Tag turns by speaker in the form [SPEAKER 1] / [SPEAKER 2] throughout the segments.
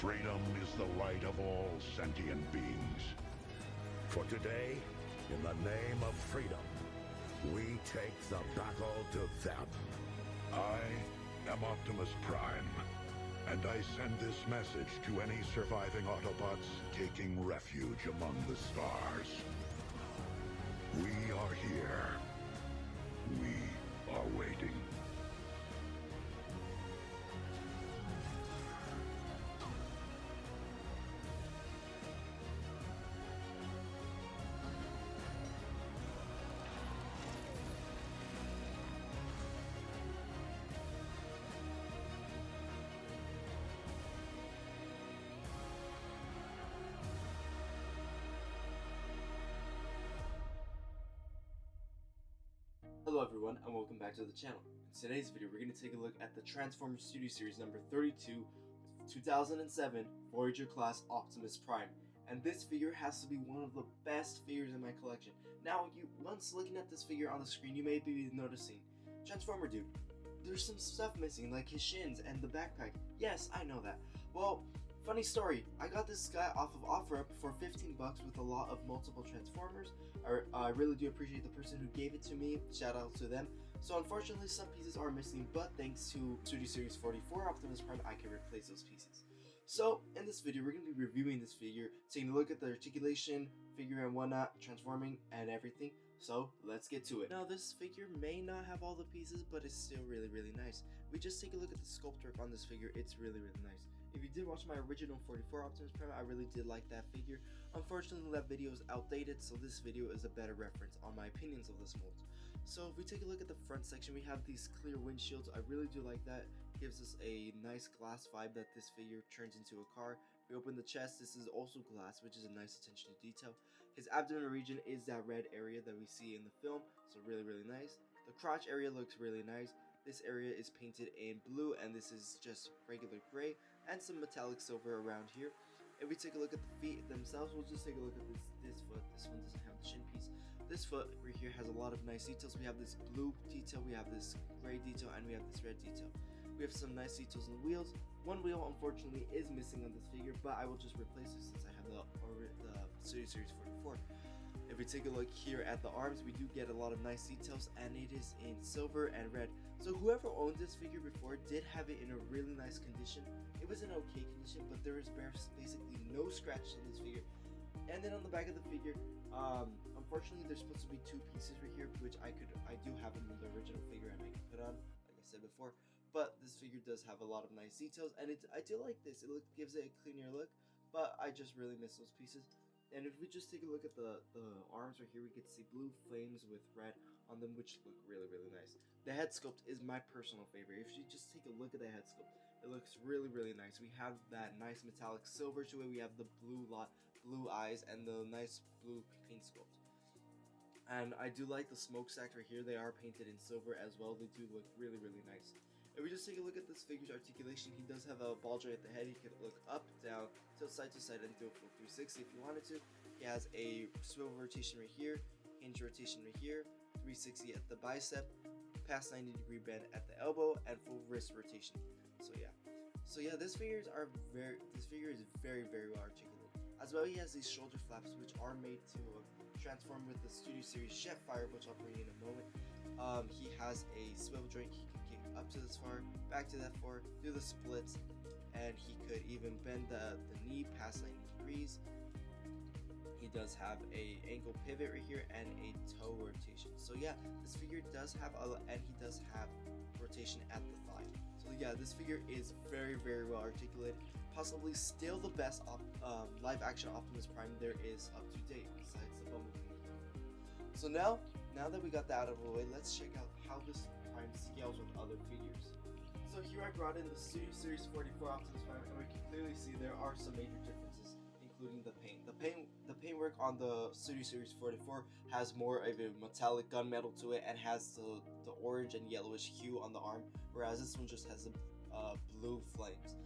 [SPEAKER 1] Freedom is the right of all sentient beings. For today, in the name of freedom, we take the battle to them. I am Optimus Prime, and I send this message to any surviving Autobots taking refuge among the stars. We are here. We are waiting.
[SPEAKER 2] Hello everyone, and welcome back to the channel. In today's video, we're going to take a look at the Transformers Studio Series number 32, 2007 Voyager class Optimus Prime. And this figure has to be one of the best figures in my collection. Now, once looking at this figure on the screen, you may be noticing, Transformer dude, there's some stuff missing, like his shins and the backpack. Yes, I know that. Well, funny story, I got this guy off of OfferUp for 15 bucks with a lot of multiple Transformers. I really do appreciate the person who gave it to me, shout out to them. So unfortunately some pieces are missing, but thanks to Studio Series 44 Optimus Prime, I can replace those pieces. So in this video, we're going to be reviewing this figure, taking a look at the articulation, figure and whatnot, transforming and everything. So let's get to it. Now this figure may not have all the pieces, but it's still really nice. We just take a look at the sculpt work on this figure, it's really nice. If you did watch my original 44 Optimus Prime, I really did like that figure. Unfortunately that video is outdated, so this video is a better reference on my opinions of this mold. So if we take a look at the front section, we have these clear windshields. I really do like that. It gives us a nice glass vibe that this figure turns into a car. We open the chest, this is also glass, which is a nice attention to detail. His abdomen region is that red area that we see in the film, so really nice. The crotch area looks really nice. This area is painted in blue, and this is just regular gray, and some metallic silver around here. If we take a look at the feet themselves, we'll just take a look at this foot. This one doesn't have the shin piece. This foot right here has a lot of nice details. We have this blue detail, we have this gray detail, and we have this red detail. We have some nice details on the wheels. One wheel unfortunately is missing on this figure, but I will just replace it since I have the Studio Series 44. If we take a look here at the arms, we do get a lot of nice details, and it is in silver and red. So whoever owned this figure before did have it in a really nice condition. It was in okay condition, but there is basically no scratches on this figure. And then on the back of the figure, unfortunately there's supposed to be two pieces right here, which I do have in the original figure and I can put on, like I said before. But this figure does have a lot of nice details, and I do like this. It gives it a cleaner look, but I just really miss those pieces. And if we just take a look at the arms right here, we get to see blue flames with red on them, which look really nice. The head sculpt is my personal favorite. If you just take a look at the head sculpt, it looks really nice. We have that nice metallic silver to it. We have the blue eyes and the nice blue paint sculpt. And I do like the smokestacks right here. They are painted in silver as well. They do look really nice. If we just take a look at this figure's articulation, he does have a ball joint at the head. He can look up, down, tilt side to side, and do a full 360 if you wanted to. He has a swivel rotation right here, hinge rotation right here, 360 at the bicep, past 90-degree bend at the elbow, and full wrist rotation. So yeah, this figure is very well articulated. As well, he has these shoulder flaps, which are made to transform with the Studio Series Jetfire, which I'll bring in a moment. He has a swivel joint. He can get up to this far, back to that far, do the splits, and he could even bend the knee past 90 degrees. He does have a ankle pivot right here and a toe rotation. So yeah, this figure does have and he does have rotation at the thigh. So yeah, this figure is very well articulated. Possibly still the best live action Optimus Prime there is up to date, besides the Bumblebee. So now that we got that out of the way, let's check out how this Prime scales with other figures. So here I brought in the Studio Series 44 Optimus Prime, and we can clearly see there are some major differences, including the paint. The paintwork on the Studio Series 44 has more of a metallic gunmetal to it and has the orange and yellowish hue on the arm, whereas this one just has the blue flames.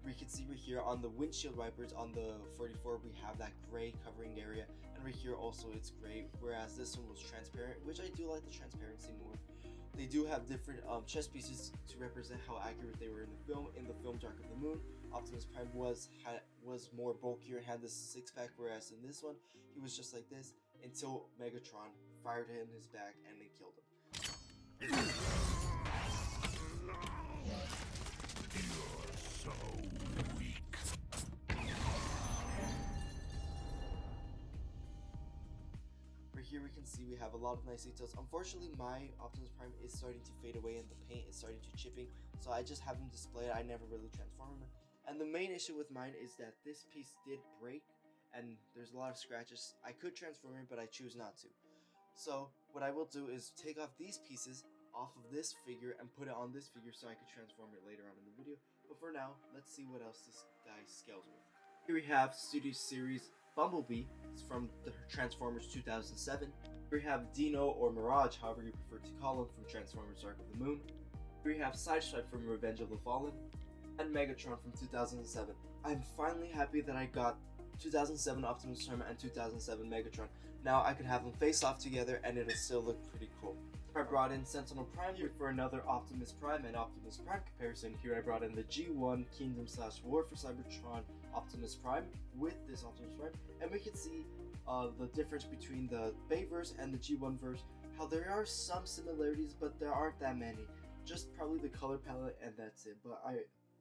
[SPEAKER 2] We can see right here on the windshield wipers on the 44 we have that gray covering area, and right here also it's gray, whereas this one was transparent, which I do like the transparency more. They do have different chest pieces to represent how accurate they were in the film. In the film Dark of the Moon, Optimus Prime was more bulkier and had this six-pack, whereas in this one he was just like this until Megatron fired him in his back and then killed him.
[SPEAKER 1] So weak.
[SPEAKER 2] Right here we can see we have a lot of nice details. Unfortunately, my Optimus Prime is starting to fade away and the paint is starting to chipping, so I just have him displayed. I never really transform him. And the main issue with mine is that this piece did break and there's a lot of scratches. I could transform it, but I choose not to. So what I will do is take off these pieces off of this figure and put it on this figure so I could transform it later on in the video. But for now, let's see what else this guy scales with. Here we have Studio Series Bumblebee. It's from the Transformers 2007. Here we have Dino, or Mirage, however you prefer to call him, from Transformers Dark of the Moon. Here we have Sideswipe from Revenge of the Fallen. And Megatron from 2007. I'm finally happy that I got 2007 Optimus Prime and 2007 Megatron. Now I could have them face off together and it'll still look pretty cool. I brought in Sentinel Prime here for another Optimus Prime and Optimus Prime comparison. Here I brought in the G1 Kingdom/War for Cybertron Optimus Prime with this Optimus Prime, and we can see the difference between the Bayverse and the G1 verse. How there are some similarities, but there aren't that many. Just probably the color palette and that's it. But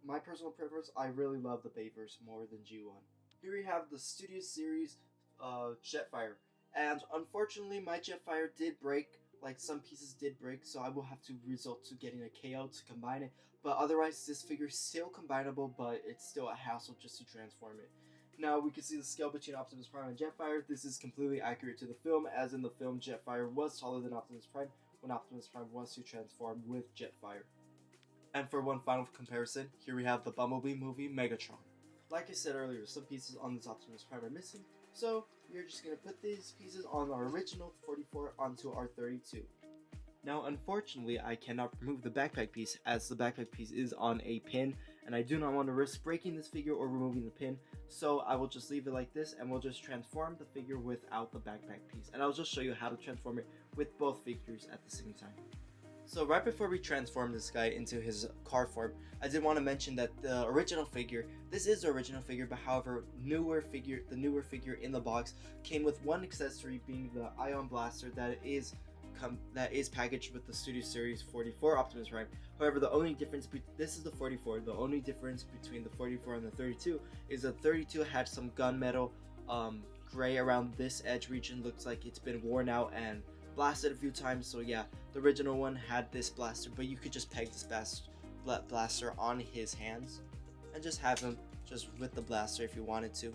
[SPEAKER 2] my personal preference, I really love the Bayverse more than G1. Here we have the Studio Series Jetfire, and unfortunately my Jetfire did break. Like, some pieces did break, so I will have to resort to getting a KO to combine it. But otherwise, this figure is still combinable, but it's still a hassle just to transform it. Now, we can see the scale between Optimus Prime and Jetfire. This is completely accurate to the film, as in the film, Jetfire was taller than Optimus Prime when Optimus Prime was to transform with Jetfire. And for one final comparison, here we have the Bumblebee movie, Megatron. Like I said earlier, some pieces on this Optimus Prime are missing, so we're just going to put these pieces on our original 44 onto our 32. Now, unfortunately, I cannot remove the backpack piece, as the backpack piece is on a pin, and I do not want to risk breaking this figure or removing the pin, so I will just leave it like this, and we'll just transform the figure without the backpack piece, and I'll just show you how to transform it with both figures at the same time. So right before we transform this guy into his car form, I did want to mention that the original figure, this is the original figure, but however, the newer figure in the box came with one accessory, being the Ion Blaster that is packaged with the Studio Series 44 Optimus Prime. However, the only difference, this is the 44, the only difference between the 44 and the 32 is the 32 had some gunmetal gray around this edge region. Looks like it's been worn out and blasted a few times, so yeah, the original one had this blaster, but you could just peg this blaster on his hands and just have him just with the blaster if you wanted to.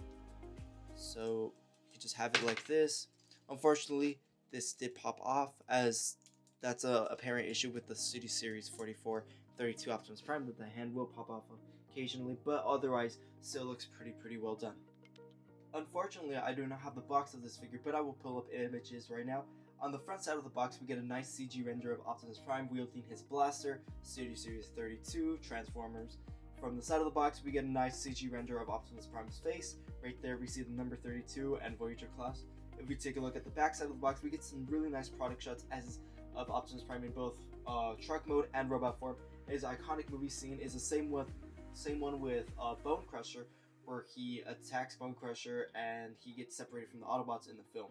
[SPEAKER 2] So you just have it like this. Unfortunately, this did pop off, as that's a apparent issue with the Studio Series 44 32 Optimus Prime, that the hand will pop off occasionally, but otherwise still looks pretty well done. Unfortunately, I do not have the box of this figure, but I will pull up images right now. On the front side of the box, we get a nice CG render of Optimus Prime wielding his blaster, Studio Series 32, Transformers. From the side of the box, we get a nice CG render of Optimus Prime's face. Right there, we see the number 32 and Voyager class. If we take a look at the back side of the box, we get some really nice product shots of Optimus Prime in both truck mode and robot form. His iconic movie scene is the same one with Bone Crusher, where he attacks Bone Crusher and he gets separated from the Autobots in the film.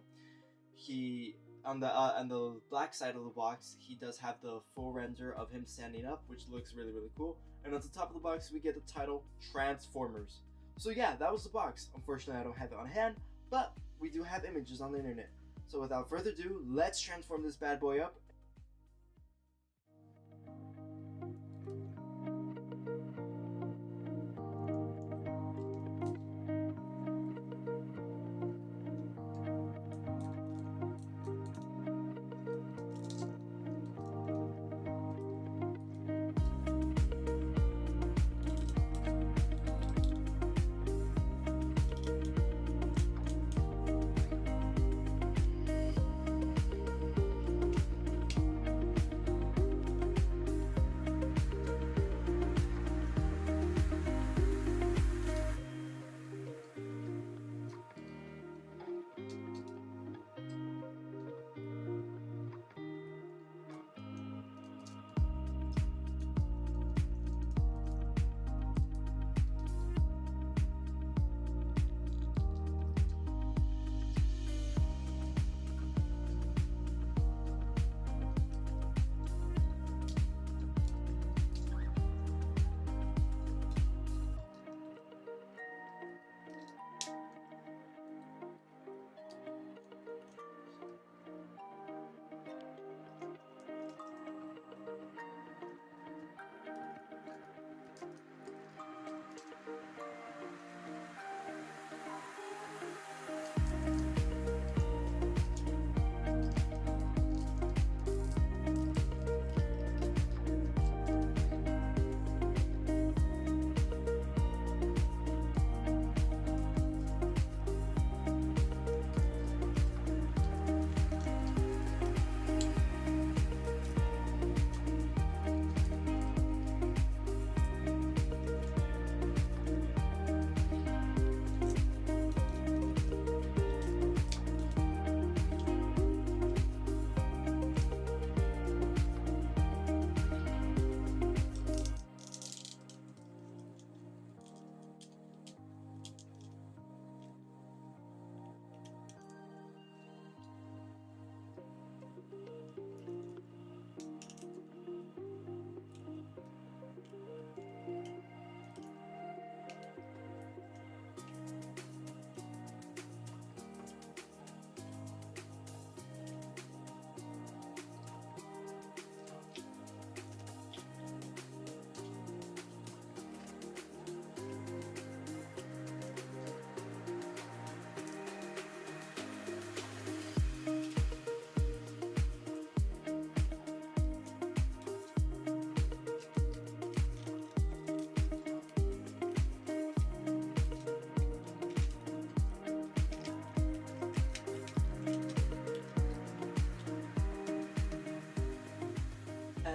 [SPEAKER 2] On the black side of the box, he does have the full render of him standing up, which looks really cool. And on the top of the box, we get the title Transformers. So yeah, that was the box. Unfortunately, I don't have it on hand, but we do have images on the internet. So without further ado, let's transform this bad boy up.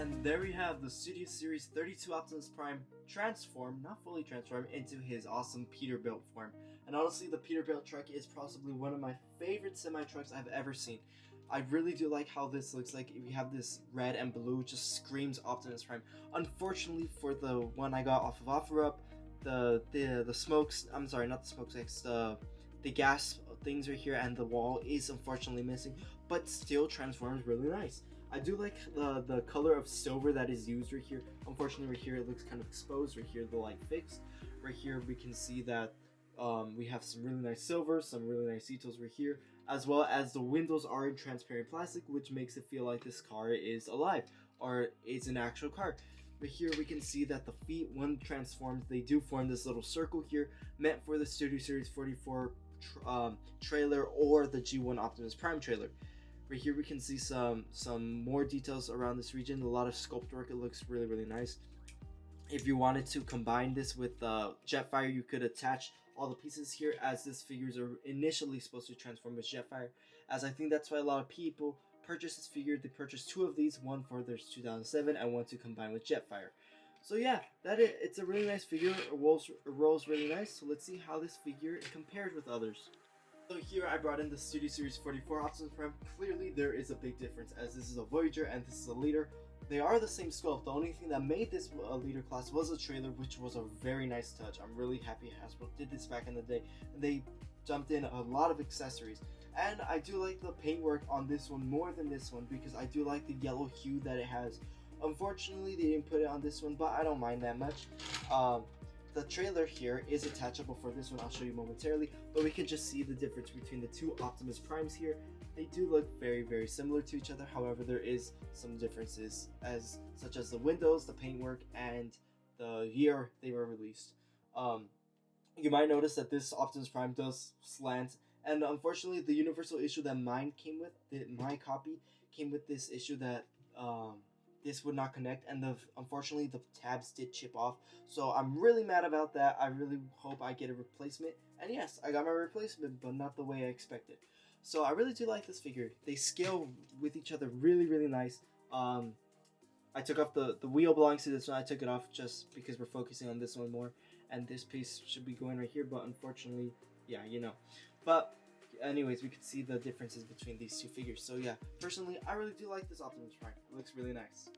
[SPEAKER 2] And there we have the Studio Series 32 Optimus Prime transformed, not fully transformed, into his awesome Peterbilt form. And honestly, the Peterbilt truck is possibly one of my favorite semi-trucks I've ever seen. I really do like how this looks like. If you have this red and blue, just screams Optimus Prime. Unfortunately, for the one I got off of OfferUp, the smokes, I'm sorry, not the smoke stacks, the gas things right here and the wall is unfortunately missing, but still transforms really nice. I do like the color of silver that is used right here. Unfortunately, right here it looks kind of exposed. Right here, the light fixed. Right here, we can see that we have some really nice silver, some really nice details right here, as well as the windows are in transparent plastic, which makes it feel like this car is alive or it's an actual car. But here we can see that the feet, when transformed, they do form this little circle here, meant for the Studio Series 44 trailer or the G1 Optimus Prime trailer. Right here we can see some more details around this region. A lot of sculpt work. It looks really nice. If you wanted to combine this with Jetfire, you could attach all the pieces here, as this figures are initially supposed to transform with Jetfire, as I think that's why a lot of people purchase this figure. They purchased two of these, one for their 2007 and one to combine with Jetfire. So yeah, it's a really nice figure. It rolls really nice. So let's see how this figure compares with others. So here I brought in the Studio Series 44 Optimus Prime. Clearly there is a big difference, as this is a Voyager and this is a leader. They are the same sculpt. The only thing that made this a leader class was a trailer, which was a very nice touch. I'm really happy Hasbro did this back in the day, and they dumped in a lot of accessories. And I do like the paintwork on this one more than this one, because I do like the yellow hue that it has. Unfortunately, they didn't put it on this one, but I don't mind that much. The trailer here is attachable for this one. I'll show you momentarily, but we can just see the difference between the two Optimus Primes here. They do look very similar to each other. However, there is some differences, such as the windows, the paintwork, and the year they were released. You might notice that this Optimus Prime does slant, and unfortunately, the universal issue that mine came with, my copy came with this issue that this would not connect, and unfortunately the tabs did chip off. So I'm really mad about that. I really hope I get a replacement, and yes, I got my replacement, but not the way I expected. So I really do like this figure. They scale with each other really nice. I took off the wheel belongs to this one. I took it off just because we're focusing on this one more, and this piece should be going right here, but unfortunately, yeah, you know. But anyways, we can see the differences between these two figures. So yeah, personally, I really do like this Optimus Prime. It looks really nice.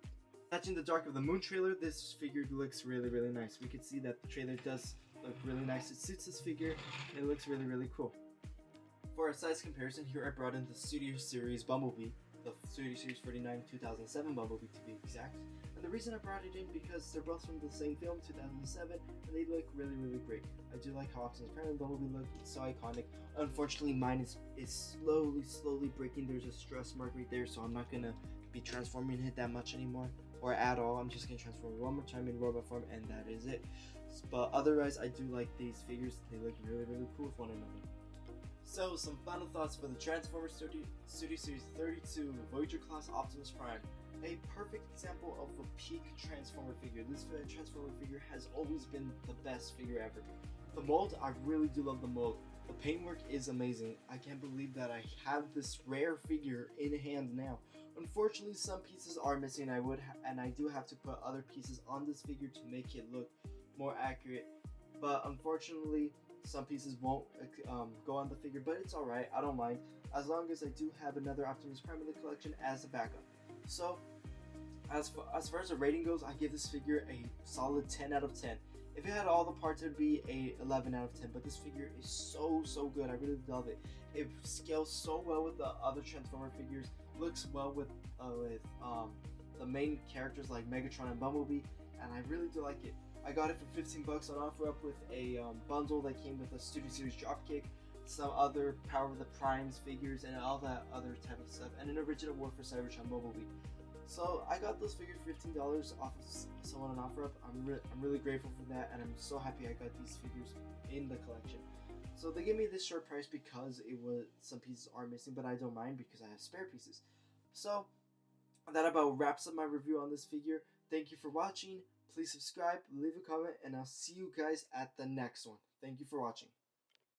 [SPEAKER 2] Touching the Dark of the Moon trailer, this figure looks really nice. We can see that the trailer does look really nice. It suits this figure, and it looks really cool. For a size comparison, here I brought in the Studio Series Bumblebee, the Studio Series 49 2007 Bumblebee to be exact. And the reason I brought it in because they're both from the same film, 2007, and they look really great. I do like how Optimus Prime and Bumblebee look. It's so iconic. Unfortunately, mine is slowly breaking. There's a stress mark right there, so I'm not gonna be transforming it that much anymore, or at all. I'm just gonna transform one more time in robot form, and that is it. But otherwise, I do like these figures. They look really cool with one another. So, some final thoughts for the Transformers Studio Series 32 Voyager class Optimus Prime. A perfect example of a peak Transformer figure. This Transformer figure has always been the best figure ever. The mold, I really do love the mold. The paintwork is amazing. I can't believe that I have this rare figure in hand now. Unfortunately, some pieces are missing. And I do have to put other pieces on this figure to make it look more accurate. But unfortunately, some pieces won't go on the figure, but it's alright, I don't mind, as long as I do have another Optimus Prime in the collection as a backup. So, as far as the rating goes, I give this figure a solid 10 out of 10. If it had all the parts, it would be a 11 out of 10, but this figure is so good. I really love it. It scales so well with the other Transformer figures, looks well with the main characters like Megatron and Bumblebee, and I really do like it. I got it for 15 bucks on OfferUp with a bundle that came with a Studio Series Dropkick, some other Power of the Primes figures, and all that other type of stuff, and an original War for Cybertron Bumblebee. So I got those figures for $15 off of someone on OfferUp. I'm really grateful for that, and I'm so happy I got these figures in the collection. So they gave me this short price because some pieces are missing, but I don't mind because I have spare pieces. So that about wraps up my review on this figure. Thank you for watching. Please subscribe, leave a comment, and I'll see you guys at the next one. Thank you for watching.